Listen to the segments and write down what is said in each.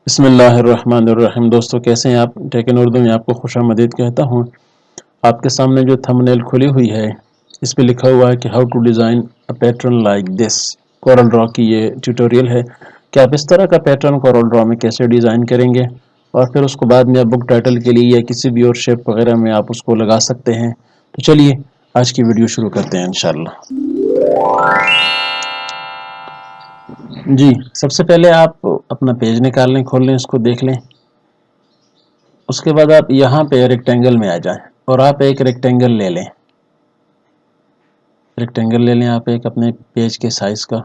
بسم اللہ الرحمن الرحیم۔ دوستو کیسے ہیں آپ؟ ٹیکن اردو میں آپ کو خوش آمدید کہتا ہوں۔ آپ کے سامنے جو تھمبنیل کھلی ہوئی ہے اس پہ لکھا ہوا ہے کہ how to design a pattern like this. CorelDRAW کی یہ ٹیوٹوریل ہے کہ آپ اس طرح کا پیٹرن کورل ڈرا میں کیسے ڈیزائن کریں گے اور پھر اس کو بعد میں بک ٹائٹل کے لیے یا کسی بھی اور شیپ وغیرہ میں آپ اس کو لگا سکتے ہیں۔ تو چلیے آج کی ویڈیو شروع کرتے ہیں انشاءاللہ۔ جی سب سے پہلے آپ اپنا پیج نکال لیں، کھول لیں، اس کو دیکھ لیں۔ اس کے بعد آپ یہاں پہ ریکٹینگل میں آ جائیں اور آپ ایک ریکٹینگل لے لیں۔ ریکٹینگل لے لیں آپ ایک اپنے پیج کے سائز کا۔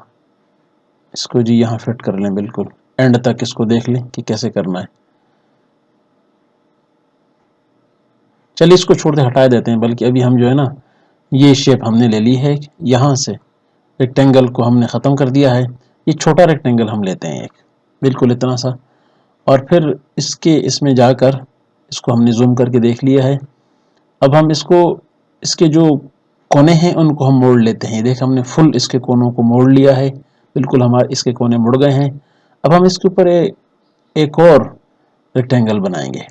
اس کو جی یہاں فٹ کر لیں، بالکل اینڈ تک اس کو دیکھ لیں کہ کیسے کرنا ہے۔ چلیے اس کو چھوڑ دے، ہٹا دیتے ہیں، بلکہ ابھی ہم جو ہے نا یہ شیپ ہم نے لے لی ہے، یہاں سے ریکٹینگل کو ہم نے ختم کر دیا ہے۔ یہ چھوٹا ریکٹینگل ہم لیتے ہیں ایک، بالکل اتنا سا، اور پھر اس میں جا کر اس کو ہم نے زوم کر کے دیکھ لیا ہے۔ اب ہم اس کے جو کونے ہیں ان کو ہم موڑ لیتے ہیں۔ دیکھ ہم نے فل اس کے کونوں کو موڑ لیا ہے، بالکل ہمارے اس کے کونے مڑ گئے ہیں۔ اب ہم اس کے اوپر ایک اور ریکٹینگل بنائیں گے،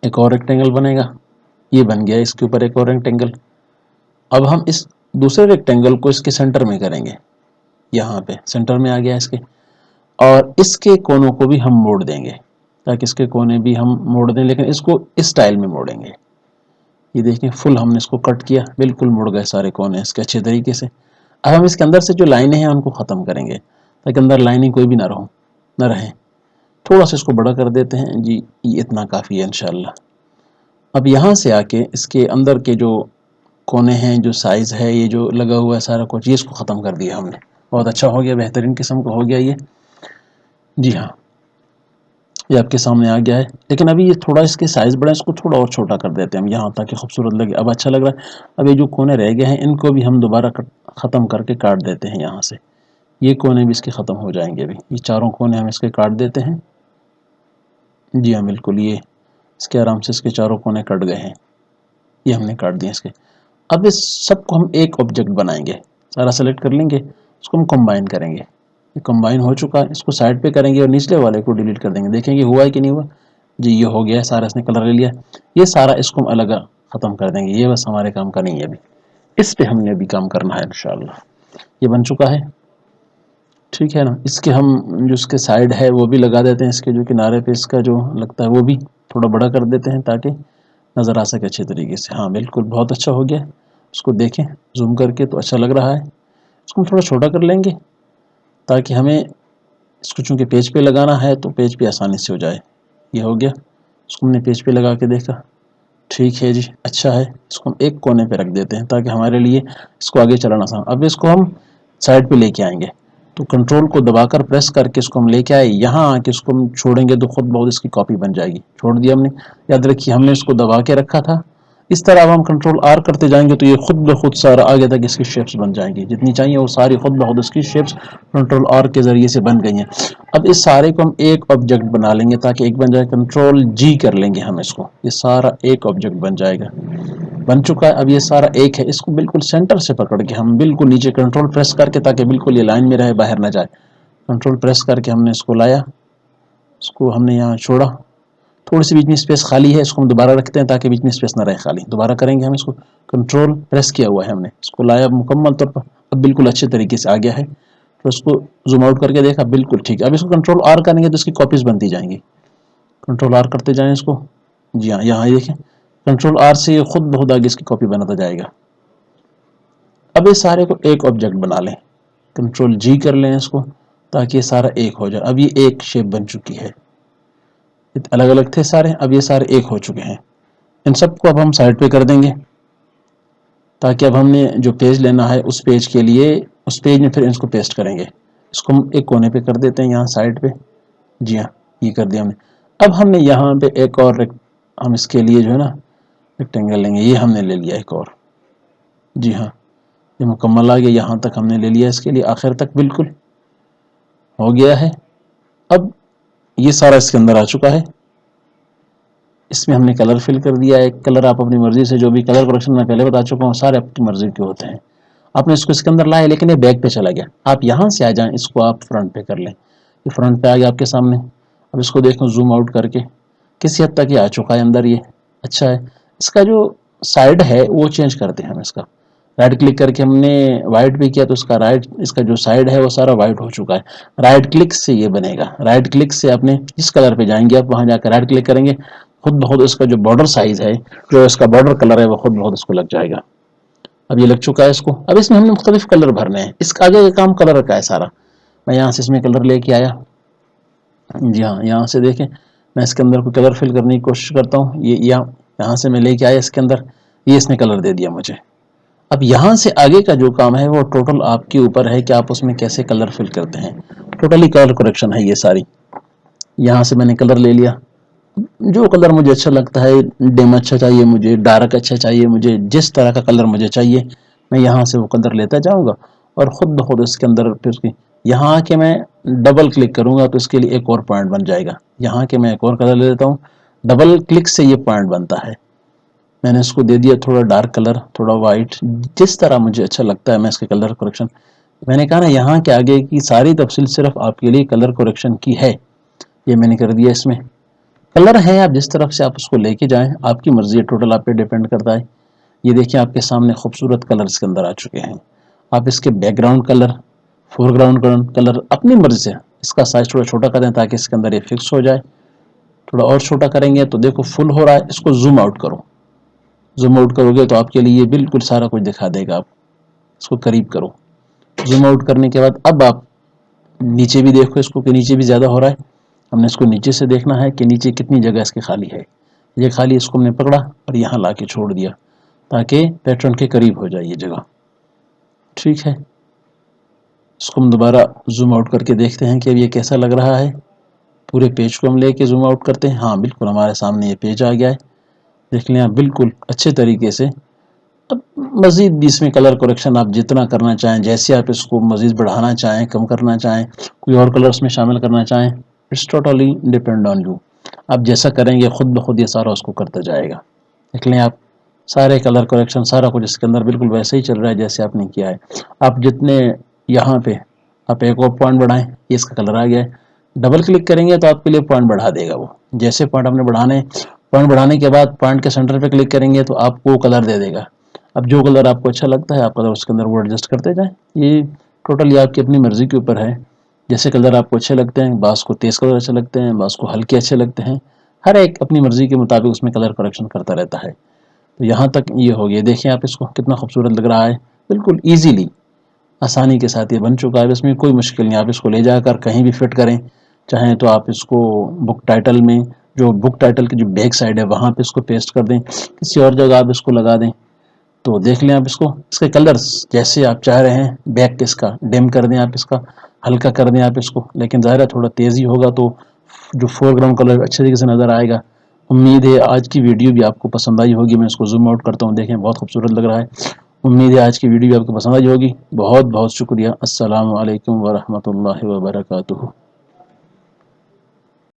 ایک اور ریکٹینگل بنے گا، یہ بن گیا اس کے اوپر ایک اور ریکٹینگل۔ اب ہم اس دوسرے ریکٹینگل کو اس کے سینٹر میں کریں گے، یہاں پہ سینٹر میں آ گیا اس کے، اور اس کے کونوں کو بھی ہم موڑ دیں گے تاکہ اس کے کونے بھی ہم موڑ دیں، لیکن اس کو اس سٹائل میں موڑیں گے۔ یہ دیکھیں فل ہم نے اس کو کٹ کیا، بالکل مڑ گئے سارے کونے اس کے اچھے طریقے سے۔ اب ہم اس کے اندر سے جو لائنیں ہیں ان کو ختم کریں گے تاکہ اندر لائنیں کوئی بھی نہ رہیں۔ تھوڑا سا اس کو بڑا کر دیتے ہیں، جی یہ اتنا کافی ہے انشاءاللہ۔ اب یہاں سے آ کے اس کے اندر کے جو کونے ہیں، جو سائز ہے، یہ جو لگا ہوا ہے سارا کچھ، یہ اس کو ختم کر دیا ہم نے۔ بہت اچھا ہو گیا، بہترین قسم کا ہو گیا یہ۔ جی ہاں، یہ آپ کے سامنے آ گیا ہے، لیکن ابھی یہ تھوڑا اس کے سائز بڑا ہے، اس کو تھوڑا اور چھوٹا کر دیتے ہیں ہم یہاں تاکہ خوبصورت لگے۔ اب اچھا لگ رہا ہے۔ اب یہ جو کونے رہ گئے ہیں ان کو بھی ہم دوبارہ ختم کر کے کاٹ دیتے ہیں یہاں سے۔ یہ کونے بھی اس کے ختم ہو جائیں گے، ابھی یہ چاروں کونے ہم اس کے کاٹ دیتے ہیں۔ جی ہاں بالکل، یہ اس کے آرام سے اس کے چاروں کونے کٹ گئے ہیں، یہ ہم نے کاٹ دیے اس کے۔ اب اس سب کو ہم ایک آبجیکٹ بنائیں گے، سارا سلیکٹ کر لیں گے، اس کو ہم کمبائن کریں گے۔ یہ کمبائن ہو چکا ہے، اس کو سائڈ پہ کریں گے اور نچلے والے کو ڈیلیٹ کر دیں گے۔ دیکھیں گے ہوا ہے کہ نہیں ہوا؟ جی یہ ہو گیا ہے، سارا اس نے کلر لے لیا۔ یہ سارا اس کو ہم الگ ختم کر دیں گے، یہ بس ہمارے کام کا نہیں ہے ابھی، اس پہ ہم نے ابھی کام کرنا ہے انشاءاللہ۔ یہ بن چکا ہے، ٹھیک ہے نا۔ اس کے ہم جو اس کے سائڈ ہے وہ بھی لگا دیتے ہیں، اس کے جو کنارے پہ اس کا جو لگتا ہے وہ بھی تھوڑا بڑا کر دیتے ہیں تاکہ نظر آ سکے اچھے طریقے سے۔ ہاں بالکل بہت اچھا ہو گیا، اس کو دیکھیں زوم کر کے تو اچھا لگ رہا ہے۔ اس کو ہم تھوڑا چھوٹا کر لیں گے تاکہ ہمیں اس کو چونکہ پیج پہ لگانا ہے تو پیج پہ آسانی سے ہو جائے۔ یہ ہو گیا، اس کو ہم نے پیج پہ لگا کے دیکھا، ٹھیک ہے جی اچھا ہے۔ اس کو ہم ایک کونے پہ رکھ دیتے ہیں تاکہ ہمارے لیے اس کو آگے چلانا آسان۔ اب اس کو ہم سائڈ پہ لے کے آئیں گے تو کنٹرول کو دبا کر پریس کر کے اس کو ہم لے کے آئے یہاں آ کے اس کو ہم چھوڑیں گے تو خود بہت اس کی کاپی بن جائے گی۔ چھوڑ دیا ہم نے، یاد رکھیے ہم نے اس کو دبا کے رکھا تھا۔ اس طرح اب ہم کنٹرول آر کرتے جائیں گے تو یہ خود بخود سارا آگے تک اس کی شیپس بن جائیں گی، جتنی چاہیے وہ ساری خود بخود اس کی شیپس کنٹرول آر کے ذریعے سے بن گئی ہیں۔ اب اس سارے کو ہم ایک آبجیکٹ بنا لیں گے تاکہ ایک بن جائے، کنٹرول جی کر لیں گے ہم اس کو، یہ سارا ایک آبجیکٹ بن جائے گا۔ بن چکا ہے، اب یہ سارا ایک ہے، اس کو بالکل سینٹر سے پکڑ کے ہم بالکل نیچے کنٹرول پریس کر کے تاکہ بالکل یہ لائن میں رہے، باہر نہ جائے، کنٹرول پریس کر کے ہم نے اس کو لایا، اس کو ہم نے یہاں چھوڑا، تھوڑی سی بیچ میں اسپیس خالی ہے، اس کو ہم دوبارہ رکھتے ہیں تاکہ بیچ میں اسپیس نہ رہے خالی۔ دوبارہ کریں گے ہم اس کو، کنٹرول پریس کیا ہوا ہے ہم نے، اس کو لایا مکمل طور پر، اب بالکل اچھے طریقے سے آ گیا ہے۔ تو اس کو زوم آؤٹ کر کے دیکھا، بالکل ٹھیک ہے۔ اب اس کو کنٹرول آر کریں گے تو اس کی کاپیز بنتی جائیں گی، کنٹرول آر کرتے جائیں اس کو۔ جی ہاں یہاں دیکھیں کنٹرول آر سے یہ خود بہت آگے اس کی کاپی بناتا جائے گا۔ اب اس سارے کو ایک آبجیکٹ بنا لیں، کنٹرول جی کر لیں اس کو تاکہ یہ سارا ایک ہو جائے۔ اب یہ ایک شیپ بن چکی ہے، الگ الگ تھے سارے، اب یہ سارے ایک ہو چکے ہیں۔ ان سب کو اب ہم سائڈ پہ کر دیں گے تاکہ اب ہم نے جو پیج لینا ہے اس پیج کے لیے اس پیج میں پھر اس کو پیسٹ کریں گے۔ اس کو ہم ایک کونے پہ کر دیتے ہیں یہاں سائڈ پہ، جی ہاں یہ کر دیا ہم نے۔ اب ہم نے یہاں پہ ایک اور ہم اس کے لیے جو ہے نا ریکٹینگل لیں گے، یہ ہم نے لے لیا ایک اور، جی ہاں یہ مکمل آ گیا، یہاں تک ہم نے لے لیا، اس کے لیے آخر تک بالکل ہو گیا ہے۔ اب یہ سارا اس کے اندر آ چکا ہے، اس میں ہم نے کلر فل کر دیا ہے۔ ایک کلر آپ اپنی مرضی سے، جو بھی کلر کریکشن میں پہلے بتا چکا ہوں سارے اپنی مرضی کے ہوتے ہیں۔ آپ نے اس کو اس کے اندر لایا لیکن یہ بیک پہ چلا گیا، آپ یہاں سے آ جائیں، اس کو آپ فرنٹ پہ کر لیں، یہ فرنٹ پہ آ گیا آپ کے سامنے. اب اس کو دیکھیں زوم آؤٹ کر کے کسی حد تک یہ آ چکا ہے اندر. یہ اچھا ہے. اس کا جو سائڈ ہے وہ چینج کرتے ہیں ہم. اس کا رائٹ کلک کر کے ہم نے وائٹ بھی کیا تو اس کا جو سائڈ ہے وہ سارا وائٹ ہو چکا ہے. رائٹ کلک سے یہ بنے گا. رائٹ کلک سے آپ نے جس کلر پہ جائیں گے آپ وہاں جا کر رائٹ کلک کریں گے, خود بخود اس کا جو بارڈر سائز ہے, جو اس کا بارڈر کلر ہے, وہ خود بخود اس کو لگ جائے گا. اب یہ لگ چکا ہے اس کو. اب اس میں ہم نے مختلف کلر بھرنے ہیں. اس کا آگے یہ کام کلر کا ہے سارا. میں یہاں سے اس میں کلر لے کے آیا. جی ہاں, یہاں سے دیکھیں میں اس کے اندر کوئی کلر فل کرنے کی کوشش کرتا ہوں. یہ یہاں سے میں لے کے آیا اس کے اندر, یہ اس نے کلر دے دیا مجھے. اب یہاں سے آگے کا جو کام ہے وہ ٹوٹل آپ کے اوپر ہے کہ آپ اس میں کیسے کلر فل کرتے ہیں. ٹوٹلی کلر کریکشن ہے یہ ساری. یہاں سے میں نے کلر لے لیا. جو کلر مجھے اچھا لگتا ہے, ڈیم اچھا چاہیے مجھے, ڈارک اچھا چاہیے مجھے, جس طرح کا کلر مجھے چاہیے میں یہاں سے وہ کلر لیتا جاؤں گا. اور خود بخود اس کے اندر پھر یہاں آ کے میں ڈبل کلک کروں گا تو اس کے لیے ایک اور پوائنٹ بن جائے گا. یہاں کے میں ایک اور کلر لے لیتا ہوں. ڈبل کلک سے یہ پوائنٹ بنتا ہے. میں نے اس کو دے دیا تھوڑا ڈارک کلر, تھوڑا وائٹ, جس طرح مجھے اچھا لگتا ہے میں اس کے کلر کریکشن. میں نے کہا نا یہاں کے آگے کی ساری تفصیل صرف آپ کے لیے کلر کریکشن کی ہے. یہ میں نے کر دیا. اس میں کلر ہے, آپ جس طرف سے آپ اس کو لے کے جائیں آپ کی مرضی ہے, ٹوٹل آپ پہ ڈیپینڈ کرتا ہے. یہ دیکھیں آپ کے سامنے خوبصورت کلر اس کے اندر آ چکے ہیں. آپ اس کے background colour, foreground colour اپنی مرضی سے اس کا سائز تھوڑا چھوٹا کر دیں تاکہ اس کے اندر یہ فکس ہو جائے. تھوڑا اور چھوٹا کریں گے تو دیکھو فل ہو رہا ہے. اس کو زوم آؤٹ کرو. زوم آؤٹ کرو گے تو آپ کے لیے بالکل سارا کچھ دکھا دے گا. آپ اس کو قریب کرو. زوم آؤٹ کرنے کے بعد اب آپ نیچے بھی دیکھو اس کو کہ نیچے بھی زیادہ ہو رہا ہے. ہم نے اس کو نیچے سے دیکھنا ہے کہ نیچے کتنی جگہ اس کی خالی ہے. یہ خالی اس کو ہم نے پکڑا اور یہاں لا کے چھوڑ دیا تاکہ پیٹرن کے قریب ہو جائے یہ جگہ. ٹھیک ہے, اس کو ہم دوبارہ زوم آؤٹ کر کے دیکھتے ہیں کہ اب یہ کیسا لگ رہا ہے. پورے پیج کو ہم لے کے زوم آؤٹ کرتے ہیں. ہاں بالکل ہمارے سامنے یہ پیج آ گیا ہے. دیکھ لیں آپ بالکل اچھے طریقے سے. اب مزید بھی اس میں کلر کریکشن آپ جتنا کرنا چاہیں, جیسے آپ اس کو مزید بڑھانا چاہیں, کم کرنا چاہیں, کوئی اور کلر اس میں شامل کرنا چاہیں, it's totally depend on you. آپ جیسا کریں گے خود بخود یہ سارا اس کو کرتا جائے گا. دیکھ لیں آپ سارے کلر کریکشن سارا کچھ اس کے اندر بالکل ویسے ہی چل رہا ہے جیسے آپ نے کیا ہے. آپ جتنے یہاں پہ آپ ایک اور پوائنٹ بڑھائیں, یہ اس کا کلر آ گیا ہے. ڈبل کلک کریں گے تو آپ کے لیے پوائنٹ بڑھا دے گا. وہ جیسے پوائنٹ آپ نے پوائنٹ بڑھانے کے بعد پوائنٹ کے سینٹر پہ کلک کریں گے تو آپ کو کلر دے دے گا. اب جو کلر آپ کو اچھا لگتا ہے آپ کلر اس کے اندر وہ ایڈجسٹ کرتے جائیں. یہ ٹوٹلی آپ کی اپنی مرضی کے اوپر ہے. جیسے کلر آپ کو اچھے لگتے ہیں, بعض کو تیز کلر اچھے لگتے ہیں, بعض کو ہلکے اچھے لگتے ہیں. ہر ایک اپنی مرضی کے مطابق اس میں کلر کریکشن کرتا رہتا ہے. تو یہاں تک یہ ہو گیا. دیکھیں آپ اس کو کتنا خوبصورت لگ رہا ہے. بالکل ایزیلی آسانی کے ساتھ یہ بن چکا ہے. اس میں کوئی مشکل نہیں. آپ اس کو لے جا کر کہیں بھی فٹ کریں, چاہیں تو آپ اس کو بک ٹائٹل میں, جو بک ٹائٹل کی جو بیک سائڈ ہے وہاں پہ اس کو پیسٹ کر دیں, کسی اور جگہ آپ اس کو لگا دیں. تو دیکھ لیں آپ اس کو, اس کے کلرز جیسے آپ چاہ رہے ہیں بیک کے اس کا ڈیم کر دیں, آپ اس کا ہلکا کر دیں آپ اس کو. لیکن ظاہر ہے تھوڑا تیزی ہوگا تو جو فور گراؤنڈ کلر اچھے طریقے سے نظر آئے گا. امید ہے آج کی ویڈیو بھی آپ کو پسند آئی ہوگی. میں اس کو زوم آؤٹ کرتا ہوں, دیکھیں بہت خوبصورت لگ رہا ہے. امید ہے آج کی ویڈیو بھی آپ کو پسند آئی ہوگی. بہت بہت شکریہ. السلام علیکم ورحمۃ اللہ وبرکاتہ.